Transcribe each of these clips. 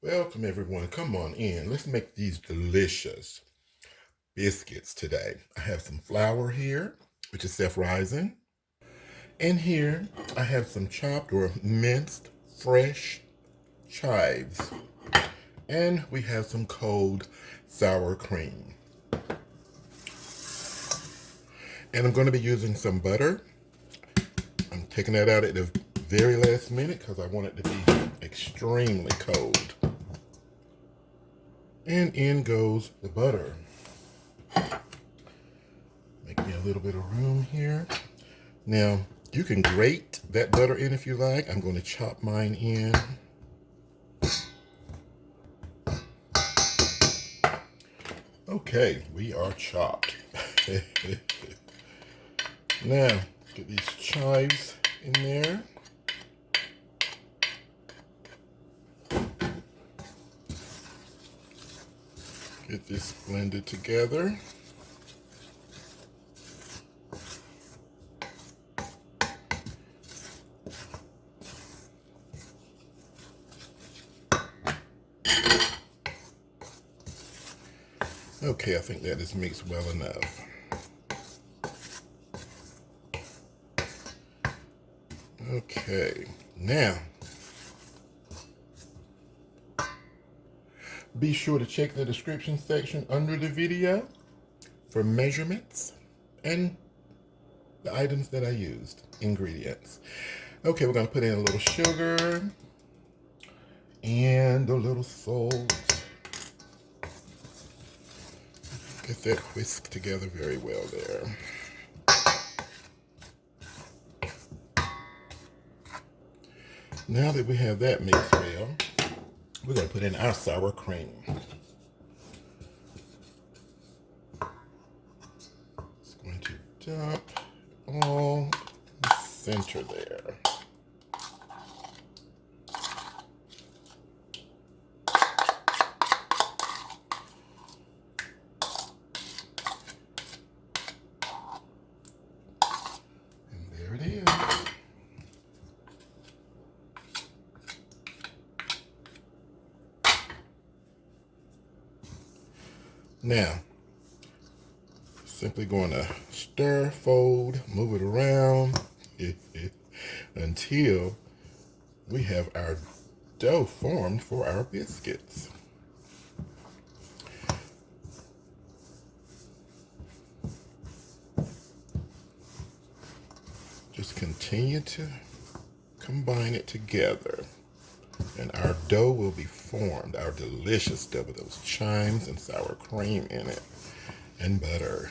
Welcome everyone, come on in. Let's make these delicious biscuits today. I have some flour here, which is self-rising. And here I have some chopped or minced fresh chives. And we have some cold sour cream. And I'm going to be using some butter. I'm taking that out at the very last minute because I want it to be extremely cold. And in goes the butter. Make me a little bit of room here. Now, you can grate that butter in if you like. I'm going to chop mine in. Okay, we are chopped. Now, get these chives in there. Get this blended together. Okay, I think that is mixed well enough. Okay, now be sure to check the description section under the video for measurements and the items that I used, ingredients. Okay, we're going to put in a little sugar and a little salt. Get that whisked together very well there. Now that we have that mixed well, we're going to put in our sour cream. It's going to dump all the center there. And there it is. Now, simply going to stir, fold, move it around until we have our dough formed for our biscuits. Just continue to combine it together. And our dough will be formed, our delicious dough with those chives and sour cream in it and butter.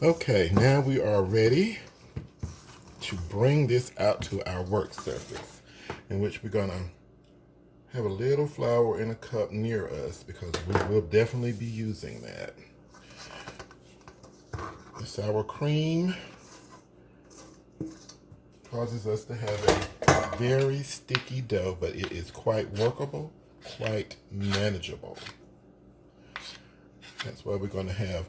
Okay, now we are ready to bring this out to our work surface, in which we're gonna have a little flour in a cup near us because we will definitely be using that. The sour cream causes us to have a very sticky dough, but it is quite workable, quite manageable. That's why we're going to have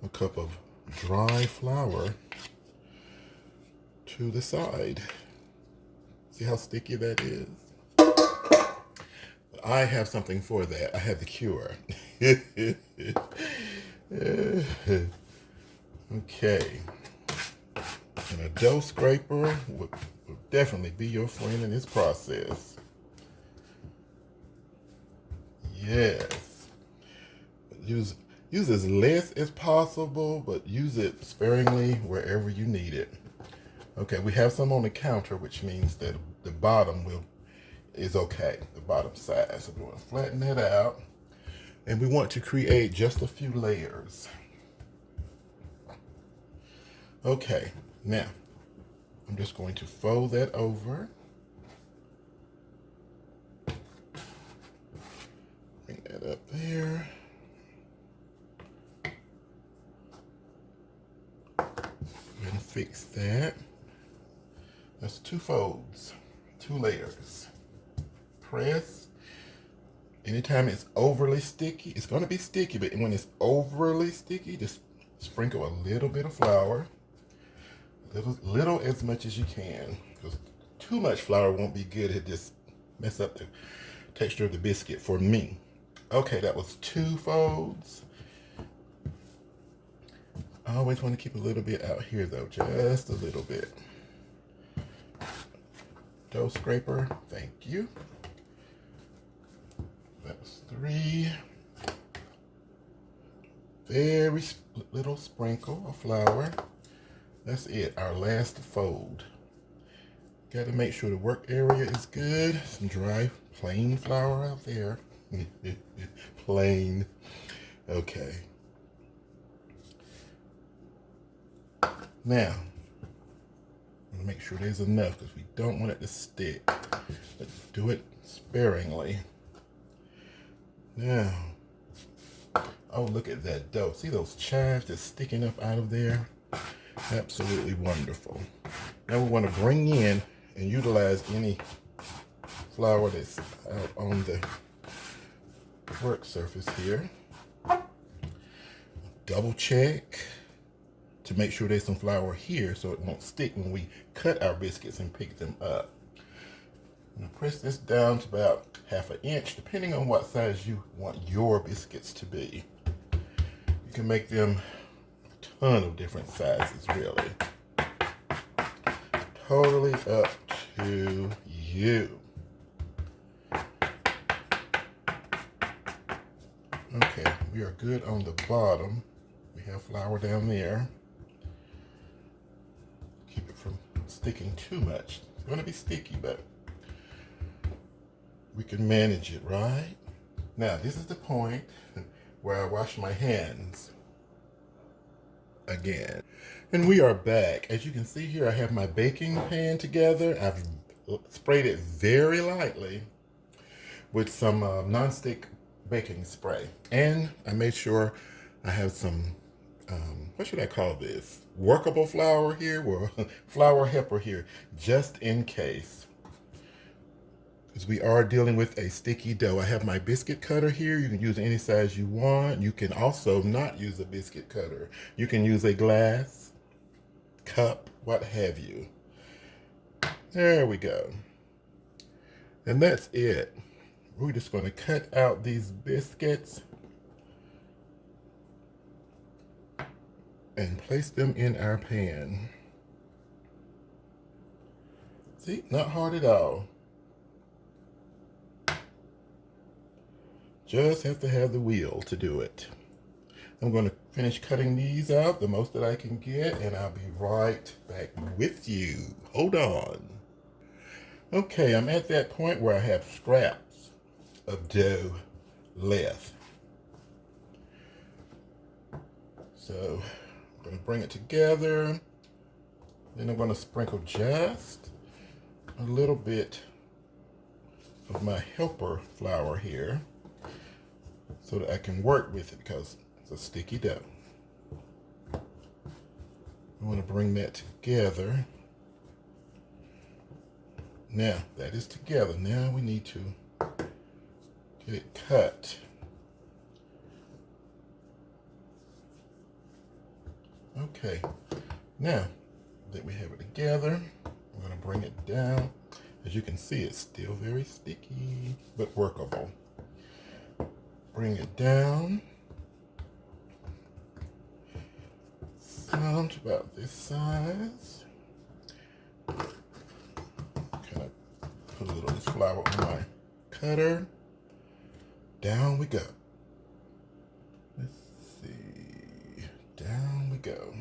a cup of dry flour to the side. See how sticky that is? But I have something for that. I have the cure. Okay. And a dough scraper would definitely be your friend in this process. Yes. Use as less as possible, but use it sparingly wherever you need it. Okay, we have some on the counter, which means that the bottom is okay, the bottom side. So we're going to flatten that out. And we want to create just a few layers. Okay. Now, I'm just going to fold that over. Bring that up there. And fix that. That's 2 folds, 2 layers. Press. Anytime it's overly sticky, it's going to be sticky, but when it's overly sticky, just sprinkle a little bit of flour. Little as much as you can, because Too much flour won't be good. It just mess up the texture of the biscuit for me. Okay, that was 2 folds. I always want to keep a little bit out here though, just a little bit. Dough scraper, thank you. That was 3. Very little sprinkle of flour. That's it, our last fold. Got to make sure the work area is good. Some dry, plain flour out there. Plain. Okay. Now, I'm gonna make sure there's enough because we don't want it to stick. Let's do it sparingly. Now, oh, look at that dough. See those chives just sticking up out of there? Absolutely wonderful. Now we want to bring in and utilize any flour that's out on the work surface here. Double check to make sure there's some flour here so it won't stick when we cut our biscuits and pick them up. I'm going to press this down to about 1/2 inch, depending on what size you want your biscuits to be. You can make them a ton of different sizes, really. Totally up to you. Okay, we are good on the bottom. We have flour down there. Keep it from sticking too much. It's going to be sticky, but we can manage it, right? Now, this is the point where I wash my hands again. And we are back. As you can see here, I have my baking pan together. I've sprayed it very lightly with some non-stick baking spray. And I made sure I have some, what should I call this? Workable flour here, or flour helper here, just in case. Because we are dealing with a sticky dough. I have my biscuit cutter here. You can use any size you want. You can also not use a biscuit cutter. You can use a glass, cup, what have you. There we go. And that's it. We're just going to cut out these biscuits and place them in our pan. See, not hard at all. Just have to have the wheel to do it. I'm going to finish cutting these out, the most that I can get, and I'll be right back with you. Hold on. Okay, I'm at that point where I have scraps of dough left. So I'm going to bring it together. Then I'm going to sprinkle just a little bit of my helper flour here so that I can work with it because it's a sticky dough. I want to bring that together. Now that is together. Now we need to get it cut. Okay, now that we have it together, I'm going to bring it down. As you can see, it's still very sticky, but workable. Bring it down. Down to about this size. Kind of put a little of this flour on my cutter. Down we go. Let's see. Down we go.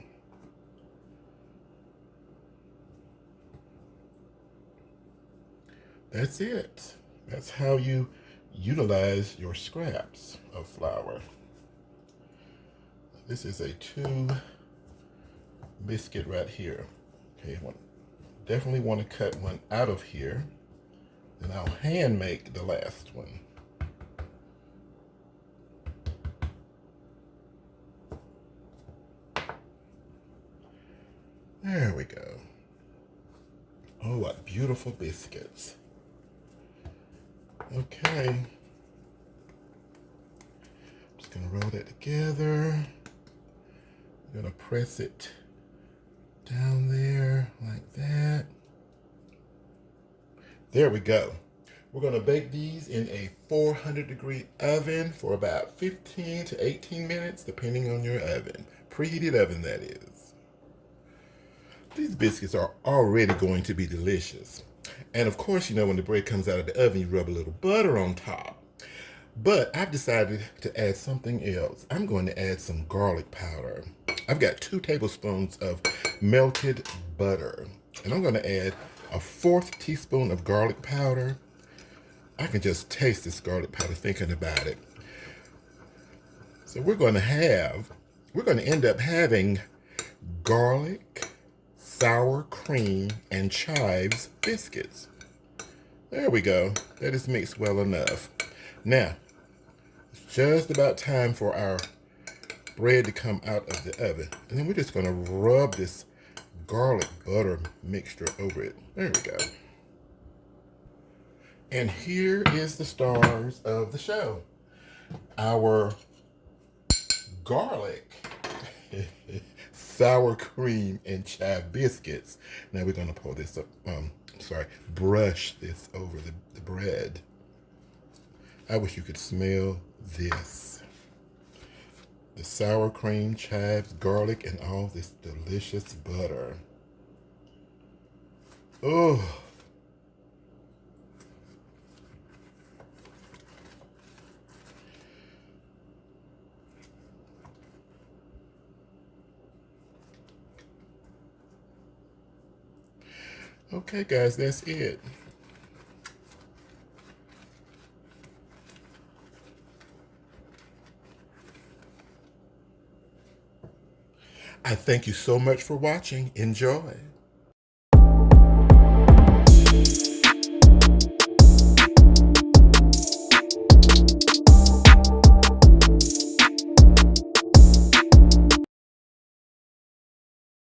That's it. That's how you utilize your scraps of flour. This is a 2 biscuit right here. Okay, definitely want to cut one out of here, and I'll hand make the last one. There we go. Oh, what beautiful biscuits. Okay. I'm just going to roll that together. I'm going to press it down there like that. There we go. We're going to bake these in a 400-degree oven for about 15 to 18 minutes, depending on your oven. Preheated oven, that is. These biscuits are already going to be delicious. And of course, you know, when the bread comes out of the oven, you rub a little butter on top. But I've decided to add something else. I'm going to add some garlic powder. I've got 2 tablespoons of melted butter. And I'm going to add a 1/4 teaspoon of garlic powder. I can just taste this garlic powder thinking about it. So we're going to end up having garlic, sour cream, and chives biscuits. There we go. That is mixed well enough. Now, it's just about time for our bread to come out of the oven. And then we're just going to rub this garlic butter mixture over it. There we go. And here is the stars of the show. Our garlic, sour cream, and chive biscuits. Now we're going to pull this up, brush this over the bread. I wish you could smell this. The sour cream, chives, garlic, and all this delicious butter. Oh. Okay, guys, that's it. I thank you so much for watching. Enjoy.